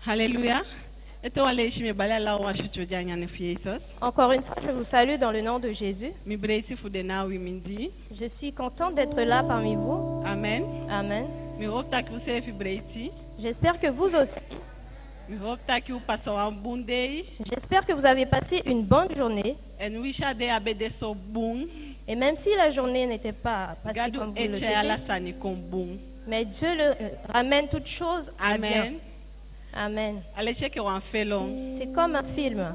Alléluia. Encore une fois, je vous salue dans le nom de Jésus. Je suis contente d'être là parmi vous. Amen. Amen. J'espère que vous aussi. J'espère que vous avez passé une bonne journée. Et même si la journée n'était pas passée comme vous le souhaitez, mais Dieu ramène toutes choses à bien. Amen. C'est comme un film.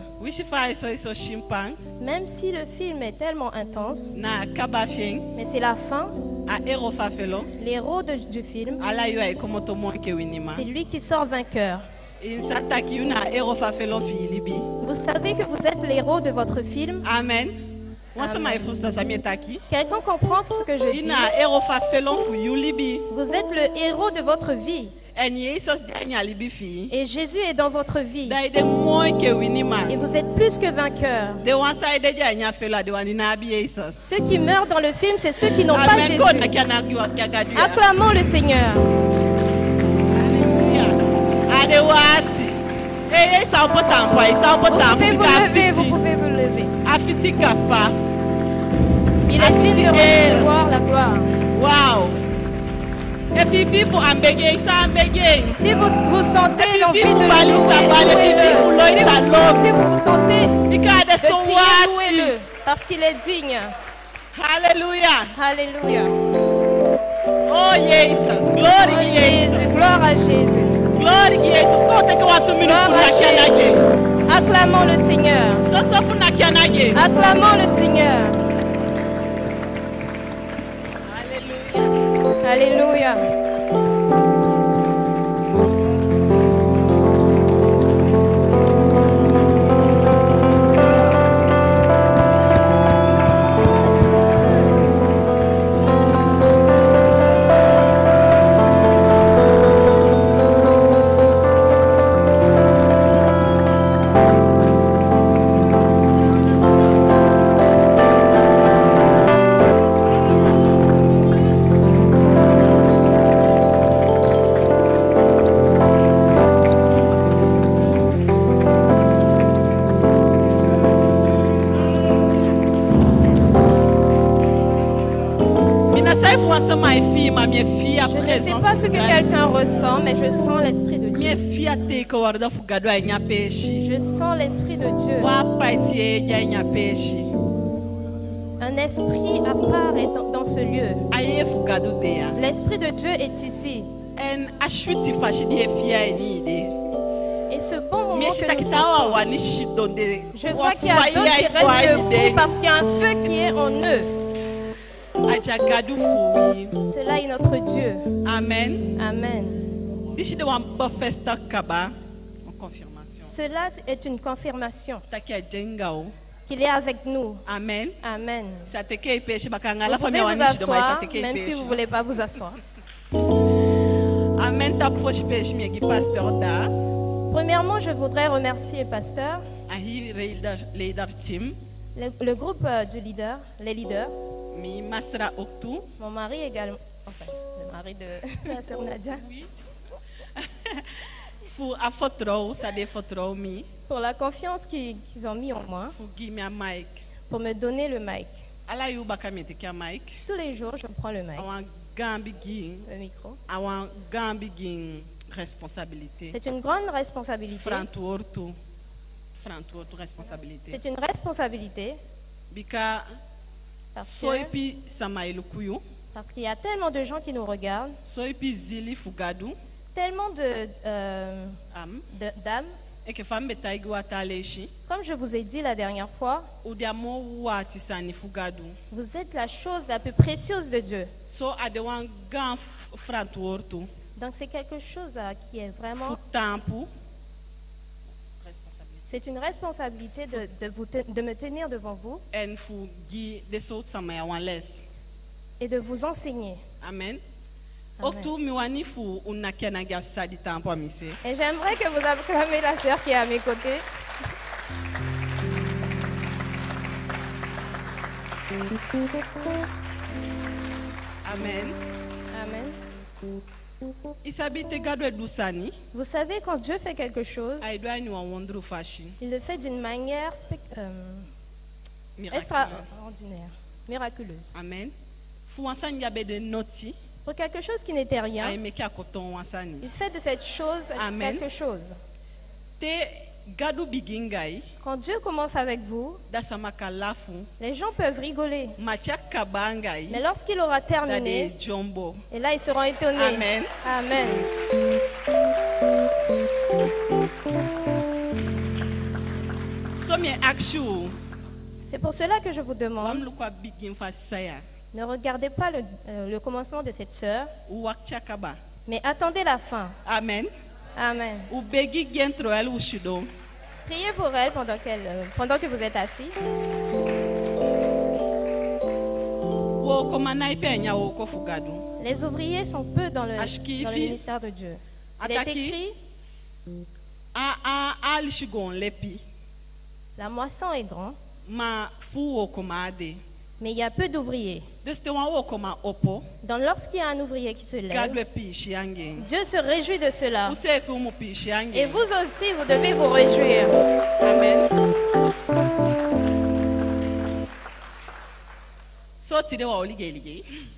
Même si le film est tellement intense, mais c'est la fin. L'héros du film, c'est lui qui sort vainqueur. Vous savez que vous êtes l'héros de votre film. Amen. Quelqu'un comprend ce que je dis? Vous êtes le héros de votre vie. Et Jésus est dans votre vie. Et vous êtes plus que vainqueur. Ceux qui meurent dans le film, c'est ceux qui n'ont pas Jésus. Acclamons le Seigneur. Vous pouvez vous lever. Il est digne de recevoir la gloire. Wow. Si vous sentez l'envie de louer-le, si vous vous sentez de crier, louez-le, parce qu'il est digne. Alléluia. Alléluia. Oh Jésus, gloire Jésus, gloire à Jésus. Gloire à Jésus. Gloire à Jésus. Acclamons le Seigneur. Acclamons le Seigneur. Alléluia. Je ne sais pas ce que quelqu'un ressent, mais je sens l'Esprit de Dieu. Je sens l'Esprit de Dieu. Un esprit à part est dans ce lieu. L'Esprit de Dieu est ici. Et ce bon moment que nous sentons, je vois qu'il y a d'autres qui restent debout parce qu'il y a un feu qui est en eux. Cela est notre Dieu. Amen. Amen. Cela est une confirmation qu'il est avec nous. Amen. Amen. Vous pouvez vous asseoir, même si vous ne voulez pas vous asseoir. Amen. Premièrement, je voudrais remercier le pasteur, le groupe du leader, les leaders. Mon mari également, enfin, le mari de la sœur Nadia. Pour la confiance qu'ils ont mis en moi, pour me donner le mic. Tous les jours, je prends le mic, le micro. C'est une grande responsabilité. C'est une responsabilité. Parce qu'il y a tellement de gens qui nous regardent, tellement d'âmes. Comme je vous ai dit la dernière fois, vous êtes la chose la plus précieuse de Dieu. Donc c'est quelque chose qui est vraiment... C'est une responsabilité de me tenir devant vous et de vous enseigner. Amen. Amen. Et j'aimerais que vous acclamez la sœur qui est à mes côtés. Amen. Amen. Vous savez, quand Dieu fait quelque chose, il le fait d'une manière extraordinaire, miraculeuse. Amen. Pour quelque chose qui n'était rien, il fait de cette chose quelque chose. Quand Dieu commence avec vous, les gens peuvent rigoler. Mais lorsqu'il aura terminé, et là ils seront étonnés. Amen. Amen. C'est pour cela que je vous demande, ne regardez pas le commencement de cette sœur, mais attendez la fin. Amen. Amen. Priez pour elle pendant que vous êtes assis. Les ouvriers sont peu dans le ministère de Dieu. Il est écrit, la moisson est grande, mais il y a peu d'ouvriers. Donc lorsqu'il y a un ouvrier qui se lève, Dieu se réjouit de cela. Et vous aussi, vous devez vous réjouir. Amen.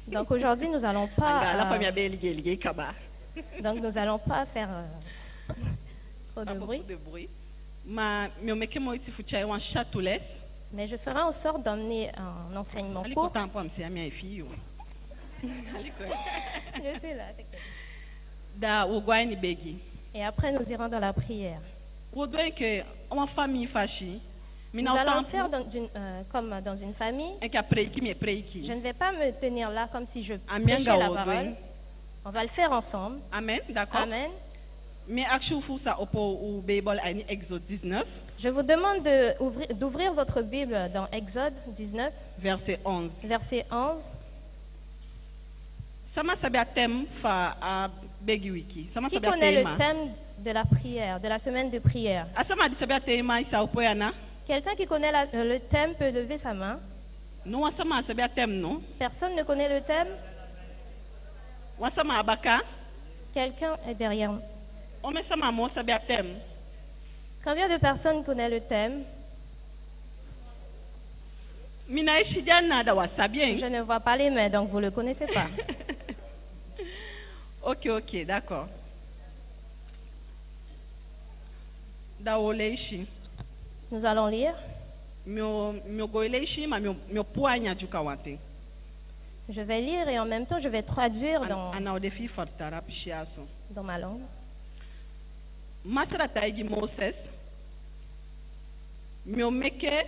Donc aujourd'hui, nous n'allons pas faire trop de bruit. Mais je ferai en sorte d'emmener un enseignement court. Je suis là. Et après, nous irons dans la prière. Nous allons faire comme dans une famille. Je ne vais pas me tenir là comme si je prêchais la parole. On va le faire ensemble. Amen, d'accord. Amen. Je vous demande d'ouvrir votre Bible dans Exode 19, verset 11. Verset 11. Qui connaît le thème de la prière, de la semaine de prière? Quelqu'un qui connaît le thème peut lever sa main. Personne ne connaît le thème? Quelqu'un est derrière moi. Combien de personnes connaissent le thème? Je ne vois pas les mains, donc vous ne le connaissez pas. Ok, d'accord. Nous allons lire. Je vais lire et en même temps je vais traduire dans ma langue. Masra taigi Moses miomeke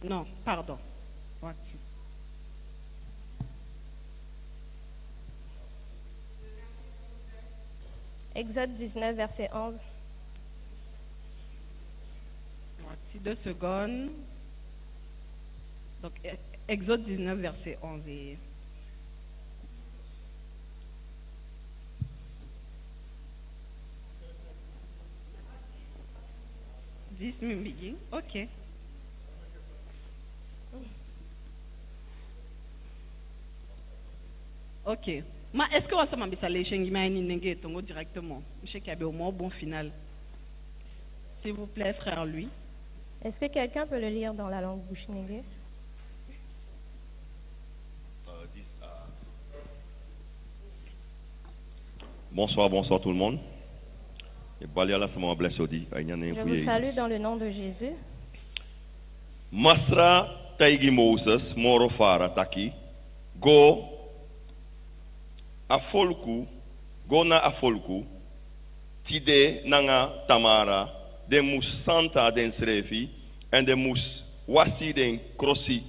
non pardon Exode 19 verset 11. 2 secondes. Donc Exode 19 verset 11 et 10 minutes. Ok. Ok. Mais est-ce que vous savez que les gens qui directement? Je sais qu'il y a au moins bon final. S'il vous plaît, frère lui. Est-ce que quelqu'un peut le lire dans la langue Bushinengue? Bonsoir tout le monde. Je vous salue dans le nom de Jésus. Masra taigi Moses morofara taki go na afolku tide nanga tamara de mus santa den srefi en de mus wasi den crossi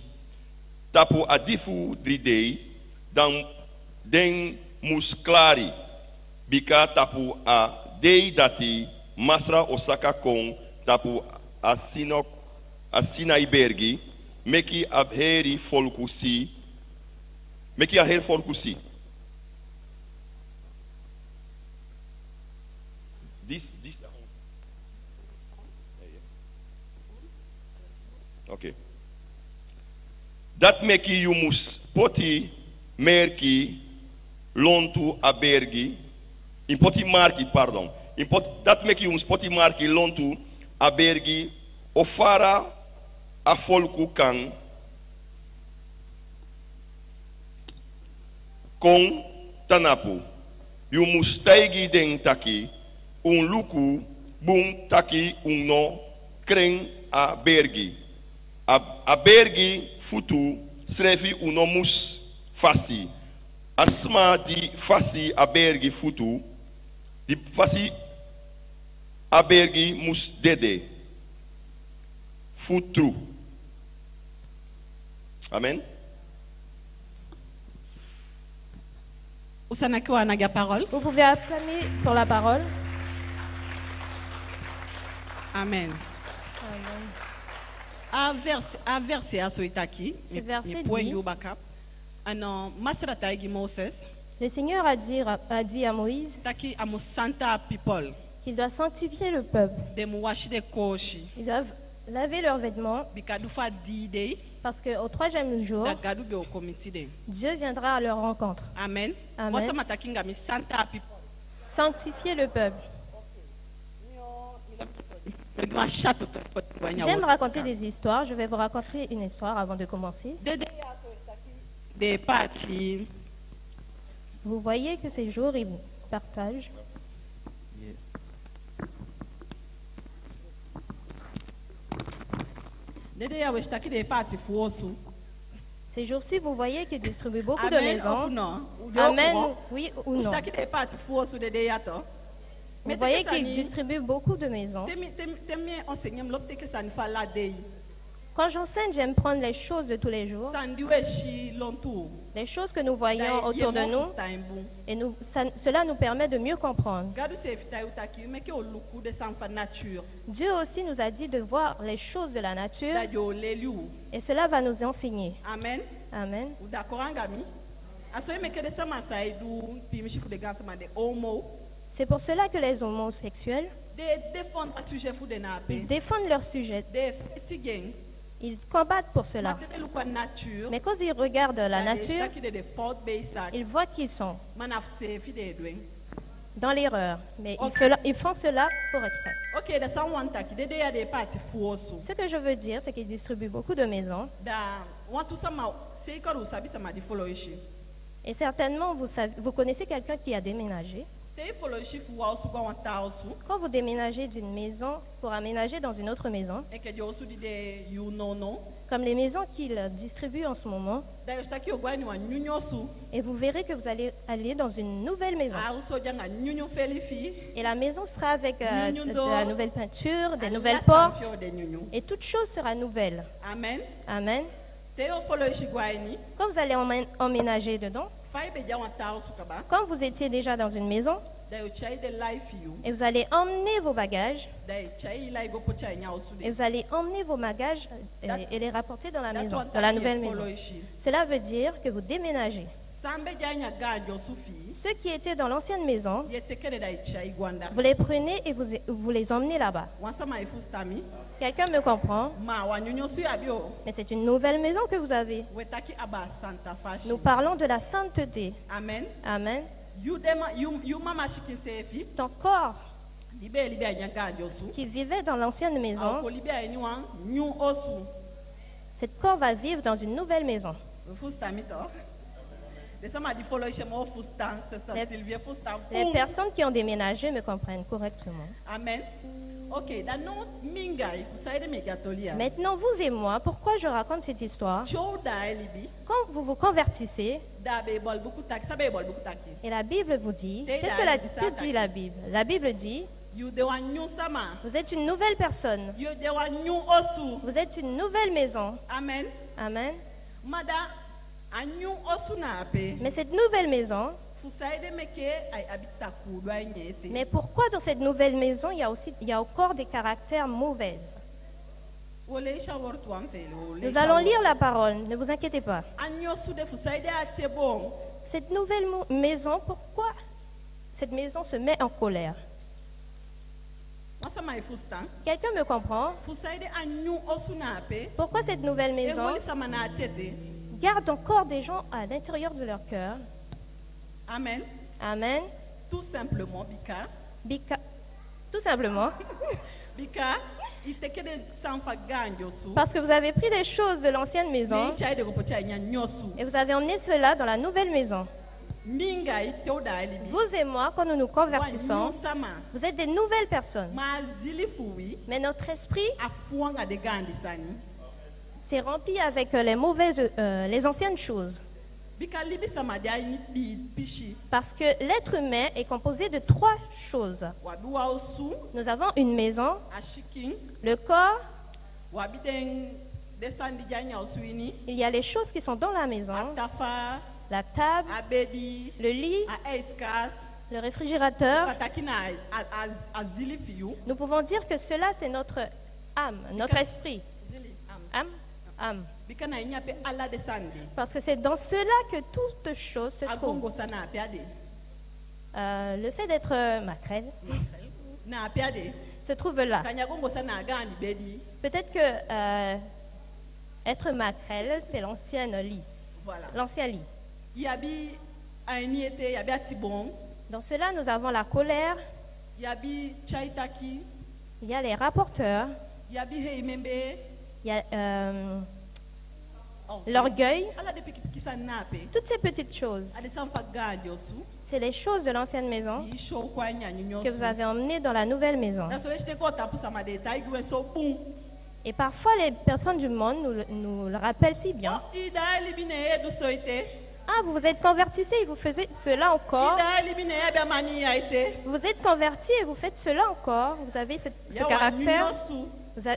tapu adifu dridei dan den mus clari bika tapu a dei dati masra osaka kon tapu asina ibergi meki abheri folkusi meki aher folkusi. This okay. Dat meki you mus poti merki lontu abergi. In poti marki, pardon. Dat meki you mus poti marki lontu abergi. Ofara a folku kan. Kon tanapu. You mus taigi den taki. Luku bung taki no kren a bergi. A bergi futu srefi unomus fasi. Asma di fasi a bergi futu. Di fasi a bergi mus dede. Futru. Amen. Vous pouvez acclamer pour la parole. Amen. Amen. A verset à Soitaki. Ce verset dit, le Seigneur a dit à Moïse qu'il doit sanctifier le peuple. Ils doivent laver leurs vêtements parce qu'au 3e jour, Dieu viendra à leur rencontre. Amen. Amen. Sanctifier le peuple. J'aime raconter des histoires. Je vais vous raconter une histoire avant de commencer. Vous voyez que ces jours, ils partagent. Ces jours-ci, vous voyez qu'ils distribuent beaucoup de maisons. Amen, oui ou non. Vous voyez qu'ils distribuent beaucoup de maisons. Quand j'enseigne, j'aime prendre les choses de tous les jours, les choses que nous voyons autour de nous, et cela nous permet de mieux comprendre. Dieu aussi nous a dit de voir les choses de la nature, et cela va nous enseigner. Amen. Amen. C'est pour cela que les homosexuels, ils défendent leur sujet. Ils combattent pour cela. Mais quand ils regardent la nature, ils voient qu'ils sont dans l'erreur. Mais ils font cela pour esprit. Ce que je veux dire, c'est qu'ils distribuent beaucoup de maisons. Et certainement, vous connaissez quelqu'un qui a déménagé. Quand vous déménagez d'une maison pour aménager dans une autre maison, comme les maisons qu'ils distribuent en ce moment, et vous verrez que vous allez aller dans une nouvelle maison. Et la maison sera avec de la nouvelle peinture, des nouvelles portes, et toute chose sera nouvelle. Amen. Amen. Quand vous allez emménager dedans, quand vous étiez déjà dans une maison, et vous allez emmener vos bagages, et vous allez emmener vos bagages et les rapporter dans la maison, dans la nouvelle maison. Cela veut dire que vous déménagez. Ceux qui étaient dans l'ancienne maison, vous les prenez et vous les emmenez là-bas. Quelqu'un me comprend? Mais c'est une nouvelle maison que vous avez. Nous parlons de la sainteté. Amen. Amen. Ton corps qui vivait dans l'ancienne maison, cet corps va vivre dans une nouvelle maison. Les personnes qui ont déménagé me comprennent correctement. Amen. Maintenant, vous et moi, pourquoi je raconte cette histoire? Quand vous vous convertissez, et la Bible vous dit, que dit la Bible? La Bible dit, vous êtes une nouvelle personne. Vous êtes une nouvelle maison. Amen. Amen. Mais cette nouvelle maison, mais pourquoi dans cette nouvelle maison il y a encore des caractères mauvais? Nous allons lire la parole, ne vous inquiétez pas. Cette nouvelle maison, pourquoi cette maison se met en colère? Quelqu'un me comprend? Pourquoi cette nouvelle maison garde encore des gens à l'intérieur de leur cœur? Amen. Amen. Tout simplement, Bika. Tout simplement. Parce que vous avez pris des choses de l'ancienne maison et vous avez emmené cela dans la nouvelle maison. Vous et moi, quand nous nous convertissons, vous êtes des nouvelles personnes. Mais notre esprit s'est rempli avec les anciennes choses. Parce que l'être humain est composé de 3 choses. Nous avons une maison, le corps, il y a les choses qui sont dans la maison, la table, le lit, le réfrigérateur. Nous pouvons dire que cela, c'est notre âme, notre esprit. Âme. Parce que c'est dans cela que toutes choses se trouvent. Le fait d'être maquerelle se trouve là. Peut-être que être maquerelle, c'est l'ancien lit. L'ancien lit. Dans cela, nous avons la colère. Il y a les rapporteurs. Il y a l'orgueil. Toutes ces petites choses, c'est les choses de l'ancienne maison que vous avez emmenées dans la nouvelle maison. Et parfois, les personnes du monde nous le rappellent si bien. Ah, vous vous êtes convertissé et vous faites cela encore. Vous êtes converti et vous faites cela encore. Vous avez ce caractère.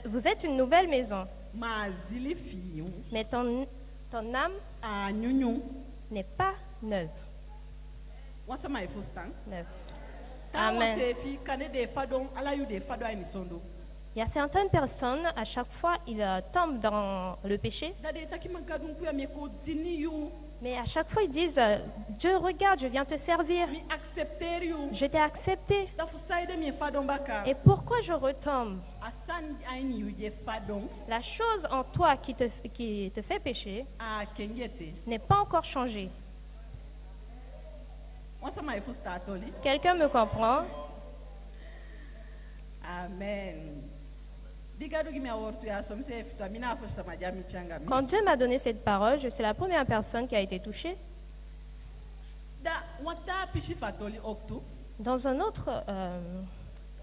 Vous êtes une nouvelle maison. Mais ton âme n'est pas neuve. Amen. Il y a certaines personnes, à chaque fois, ils tombent dans le péché. Mais à chaque fois, ils disent, Dieu, regarde, je viens te servir. Je t'ai accepté. Et pourquoi je retombe? La chose en toi qui te fait pécher n'est pas encore changée. Quelqu'un me comprend? Amen. Quand Dieu m'a donné cette parole, je suis la première personne qui a été touchée. Dans un autre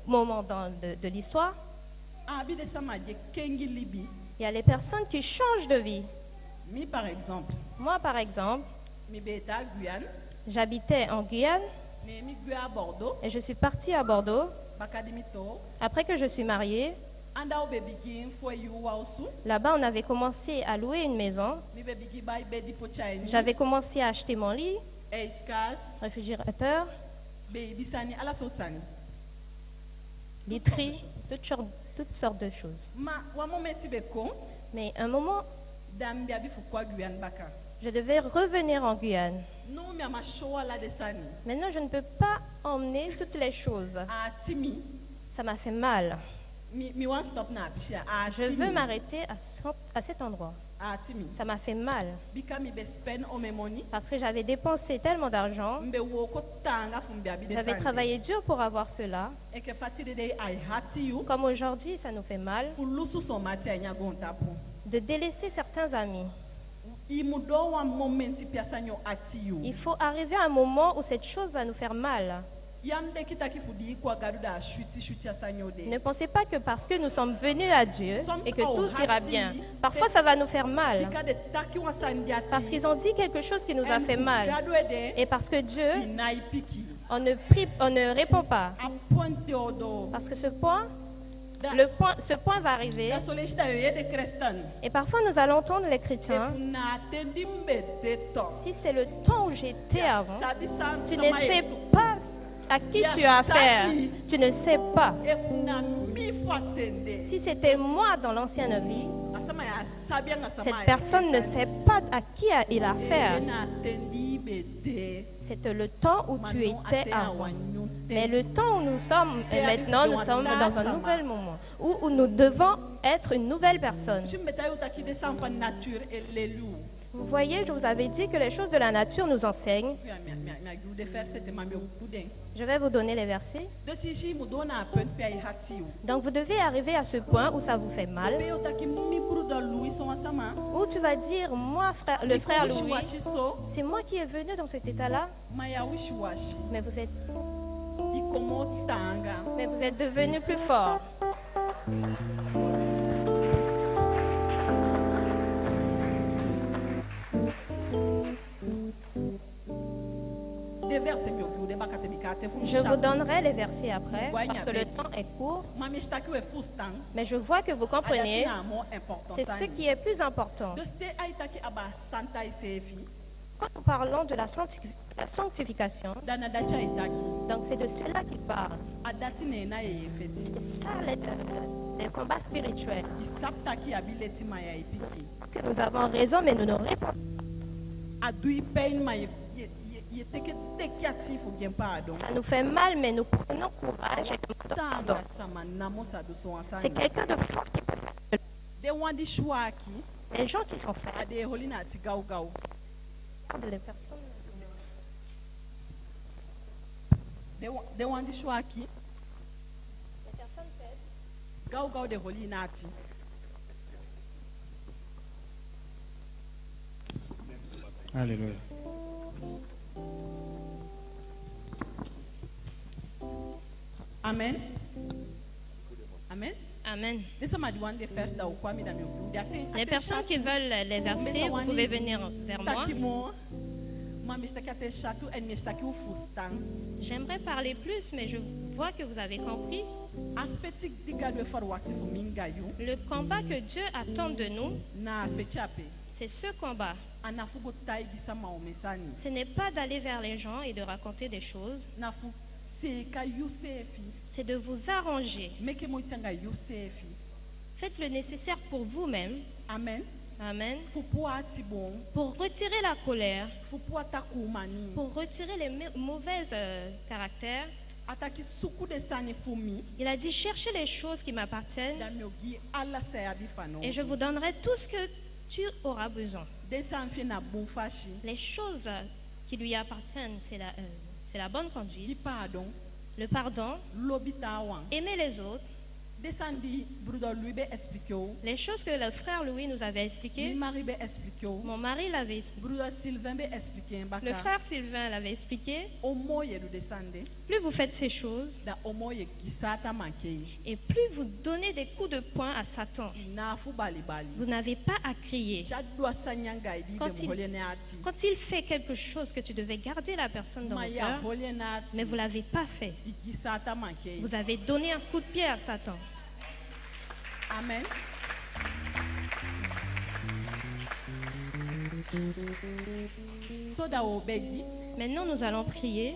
moment de l'histoire, il y a les personnes qui changent de vie. Moi, par exemple, j'habitais en Guyane et je suis partie à Bordeaux. Après que je suis mariée, là-bas, on avait commencé à louer une maison. J'avais commencé à acheter mon lit, réfrigérateur, literie, toutes sortes de choses. Mais un moment, je devais revenir en Guyane. Maintenant, je ne peux pas emmener toutes les choses. Ça m'a fait mal. Je veux m'arrêter à cet endroit. Ça m'a fait mal. Parce que j'avais dépensé tellement d'argent. J'avais travaillé dur pour avoir cela. Comme aujourd'hui, ça nous fait mal. De délaisser certains amis. Il faut arriver à un moment où cette chose va nous faire mal. Ne pensez pas que parce que nous sommes venus à Dieu et que tout ira bien. Parfois, ça va nous faire mal. Parce qu'ils ont dit quelque chose qui nous a fait mal. Et parce que Dieu, on ne répond pas. Parce que ce point va arriver. Et parfois, nous allons entendre les chrétiens. Si c'est le temps où j'étais avant, tu ne sais pas à qui tu as affaire. Tu ne sais pas. Si c'était moi dans l'ancienne vie, cette personne ne sait pas à qui il a affaire. C'était le temps où tu étais avant. Mais le temps où nous sommes maintenant, nous sommes dans un nouvel moment où nous devons être une nouvelle personne. Vous voyez, je vous avais dit que les choses de la nature nous enseignent. Je vais vous donner les versets. Donc vous devez arriver à ce point où ça vous fait mal. Où tu vas dire, moi, le frère Louis, c'est moi qui est venu dans cet état-là. Mais vous êtes devenu plus fort. Je vous donnerai les versets après parce que le temps est court. Mais je vois que vous comprenez, c'est ce qui est plus important. Quand nous parlons de la sanctification, donc c'est de cela qu'il parle. C'est ça les combats spirituels. Que nous avons raison, mais nous n'aurons pas. Ça nous fait mal, mais nous prenons courage et nous pardon. C'est quelqu'un de fort qui peut faire. Les gens qui sont frères. Les personnes. Les personnes faibles. Alléluia. Amen. Amen. Amen. Les personnes qui veulent les versets, vous pouvez venir vers moi. J'aimerais parler plus, mais je vois que vous avez compris. Le combat que Dieu attend de nous, c'est ce combat. Ce n'est pas d'aller vers les gens et de raconter des choses. C'est de vous arranger. Faites le nécessaire pour vous-même. Amen. Amen. Pour retirer la colère, pour retirer les mauvais caractères. Il a dit, cherchez les choses qui m'appartiennent et je vous donnerai tout ce que tu auras besoin. Les choses qui lui appartiennent, c'est la bonne conduite, le pardon, aimer les autres. Les choses que le frère Louis nous avait expliquées, mon mari l'avait expliqué, le frère Sylvain l'avait expliqué. Plus vous faites ces choses, et plus vous donnez des coups de poing à Satan, vous n'avez pas à crier. Quand il fait quelque chose que tu devais garder la personne dans le cœur, mais vous ne l'avez pas fait, vous avez donné un coup de pied à Satan. Amen. Maintenant, nous allons prier.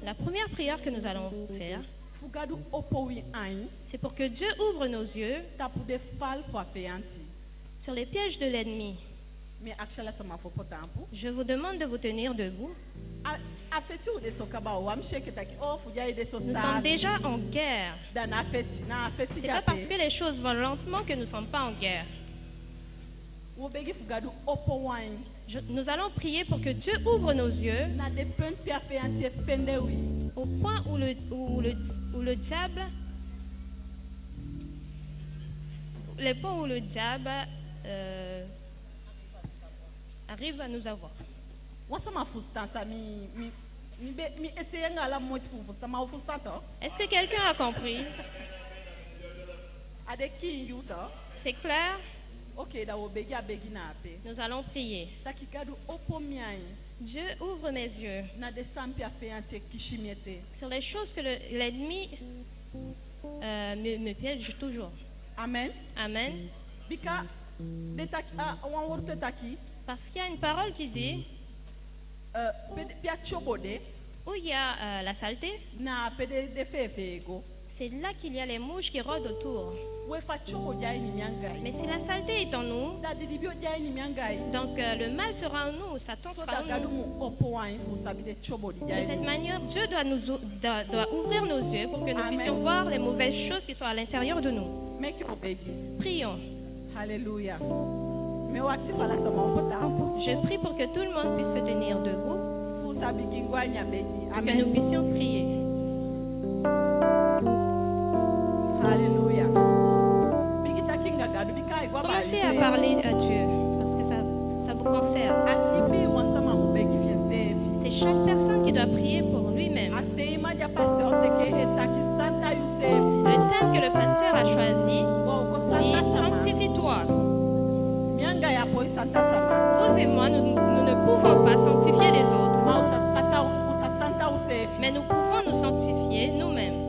La première prière que nous allons faire, c'est pour que Dieu ouvre nos yeux sur les pièges de l'ennemi. Je vous demande de vous tenir debout. Nous sommes déjà en guerre. C'est pas parce que les choses vont lentement que nous ne sommes pas en guerre. Nous allons prier pour que Dieu ouvre nos yeux au point où le diable, les points où le diable arrive à nous avoir. Est-ce que quelqu'un a compris? C'est clair? Nous allons prier. Dieu ouvre mes yeux sur les choses que l'ennemi me piège toujours. Amen. Amen. Parce qu'il y a une parole qui dit où il y a la saleté, C'est là qu'il y a les mouches qui rôdent autour. Mais si la saleté est en nous, donc le mal sera en nous, Satan sera en nous. De cette manière, Dieu doit ouvrir nos yeux pour que nous puissions voir les mauvaises choses qui sont à l'intérieur de nous. Prions. Alléluia. Je prie pour que tout le monde puisse se tenir debout, pour que nous puissions prier. Alléluia. Commencez à parler à Dieu, parce que ça vous concerne. C'est chaque personne qui doit prier pour lui-même. Le thème que le pasteur a choisi dit « Sanctifie-toi ». Vous et moi, nous ne pouvons pas sanctifier les autres, mais nous pouvons nous sanctifier nous-mêmes.